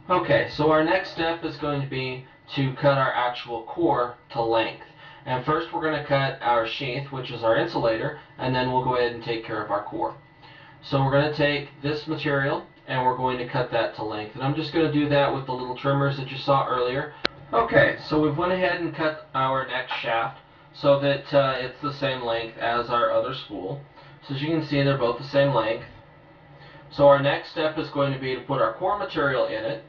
Okay, so our next step is going to be to cut our actual core to length. And first we're going to cut our sheath, which is our insulator, and then we'll go ahead and take care of our core. So we're going to take this material and we're going to cut that to length. And I'm just going to do that with the little trimmers that you saw earlier. Okay, so we've went ahead and cut our next shaft so that it's the same length as our other spool. So as you can see, they're both the same length. So our next step is going to be to put our core material in it,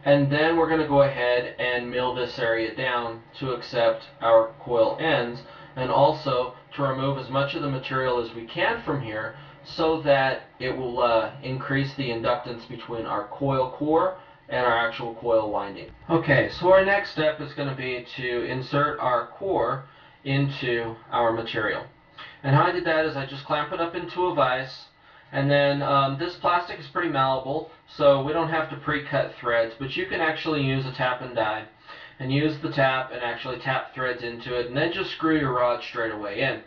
and then we're going to go ahead and mill this area down to accept our coil ends, and also to remove as much of the material as we can from here so that it will increase the inductance between our coil core and our actual coil winding. Okay, so our next step is going to be to insert our core into our material. And how I did that is I just clamp it up into a vise, and then this plastic is pretty malleable, so we don't have to pre-cut threads, but you can actually use a tap and die and use the tap and actually tap threads into it, and then just screw your rod straight away in.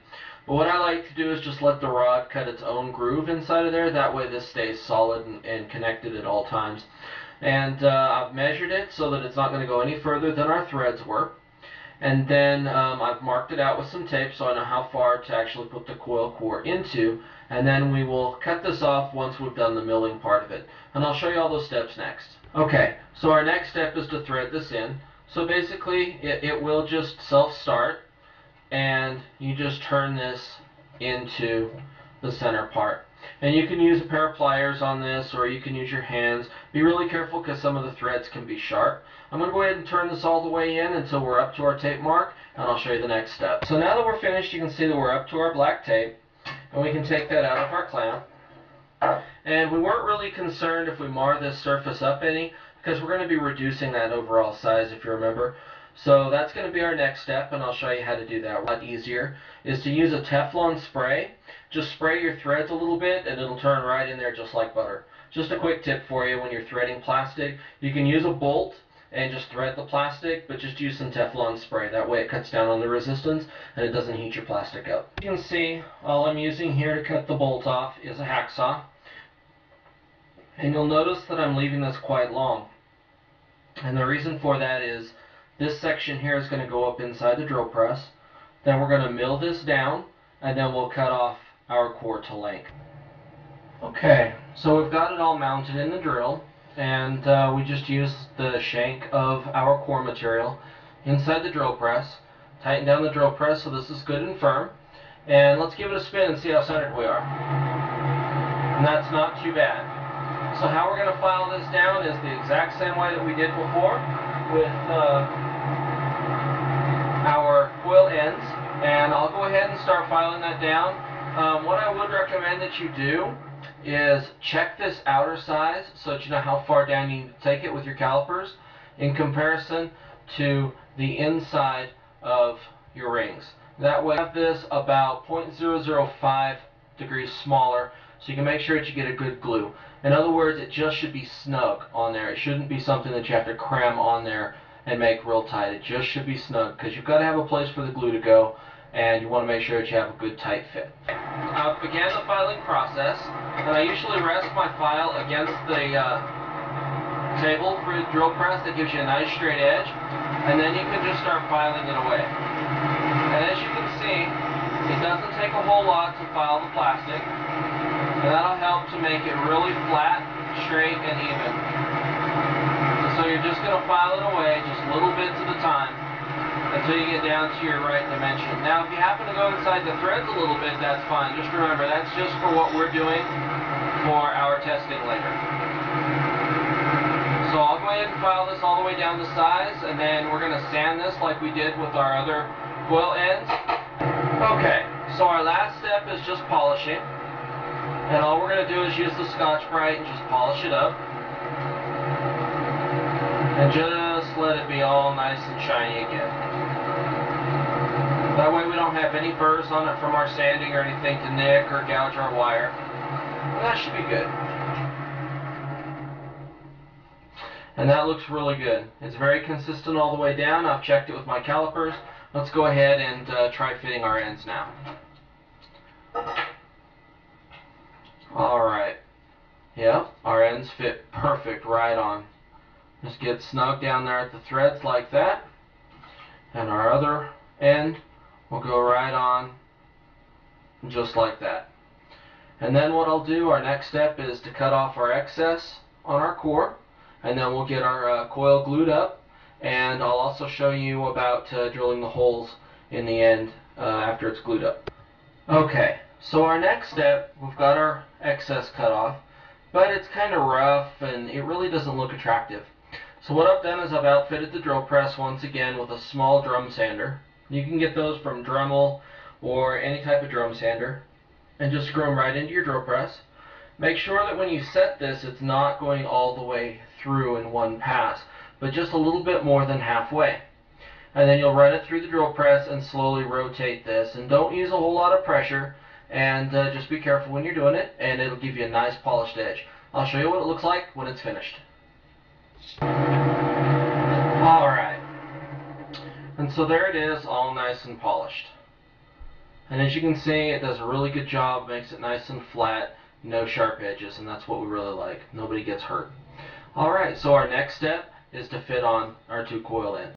But what I like to do is just let the rod cut its own groove inside of there. That way this stays solid and connected at all times. And I've measured it so that it's not going to go any further than our threads were. And then I've marked it out with some tape so I know how far to actually put the coil core into. And then we will cut this off once we've done the milling part of it. And I'll show you all those steps next. Okay, so our next step is to thread this in. So basically it will just self-start, and you just turn this into the center part. And you can use a pair of pliers on this, or you can use your hands. Be really careful because some of the threads can be sharp. I'm going to go ahead and turn this all the way in until we're up to our tape mark, and I'll show you the next step. So now that we're finished, you can see that we're up to our black tape, and we can take that out of our clamp. And we weren't really concerned if we mar this surface up any, because we're going to be reducing that overall size, if you remember. So that's going to be our next step, and I'll show you how to do that. A lot easier is to use a Teflon spray. Just spray your threads a little bit, and it'll turn right in there just like butter. Just a quick tip for you when you're threading plastic. You can use a bolt and just thread the plastic, but just use some Teflon spray. That way it cuts down on the resistance, and it doesn't heat your plastic up. You can see all I'm using here to cut the bolt off is a hacksaw. And you'll notice that I'm leaving this quite long. And the reason for that is this section here is going to go up inside the drill press. Then we're going to mill this down, and then we'll cut off our core to length. Okay, so we've got it all mounted in the drill, and we just use the shank of our core material inside the drill press. Tighten down the drill press so this is good and firm. And let's give it a spin and see how centered we are. And that's not too bad. So how we're going to file this down is the exact same way that we did before with our coil ends. And I'll go ahead and start filing that down. What I would recommend that you do is check this outer size so that you know how far down you need to take it with your calipers in comparison to the inside of your rings. That way you have this about 0.005 degrees smaller, so you can make sure that you get a good glue. In other words, it just should be snug on there. It shouldn't be something that you have to cram on there and make real tight. It just should be snug because you've got to have a place for the glue to go, and you want to make sure that you have a good tight fit. I began the filing process, and I usually rest my file against the table for the drill press. That gives you a nice straight edge, and then you can just start filing it away. And as you can see, it doesn't take a whole lot to file the plastic, and that'll help to make it really flat, straight, and even. And so you're just going to file it away just little bits at a time until you get down to your right dimension. Now, if you happen to go inside the threads a little bit, that's fine. Just remember, that's just for what we're doing for our testing later. So I'll go ahead and file this all the way down to size, and then we're going to sand this like we did with our other coil ends. Okay, so our last step is just polishing. And all we're going to do is use the Scotch-Brite and just polish it up. And just let it be all nice and shiny again. That way we don't have any burrs on it from our sanding or anything to nick or gouge our wire. And that should be good. And that looks really good. It's very consistent all the way down. I've checked it with my calipers. Let's go ahead and try fitting our ends now. Alright. Yep, our ends fit perfect right on. Just get snug down there at the threads like that. And our other end will go right on just like that. And then what I'll do, our next step is to cut off our excess on our core, and then we'll get our coil glued up, and I'll also show you about drilling the holes in the end after it's glued up. Okay, so our next step, we've got our excess cut off, but it's kind of rough and it really doesn't look attractive. So what I've done is I've outfitted the drill press once again with a small drum sander. You can get those from Dremel or any type of drum sander, and just screw them right into your drill press. Make sure that when you set this, it's not going all the way through in one pass, but just a little bit more than halfway. And then you'll run it through the drill press and slowly rotate this. And don't use a whole lot of pressure, and just be careful when you're doing it, and it'll give you a nice polished edge. I'll show you what it looks like when it's finished. Alright, and so there it is, all nice and polished. And as you can see, it does a really good job, makes it nice and flat, no sharp edges, and that's what we really like. Nobody gets hurt. Alright, so our next step is to fit on our two coil ends.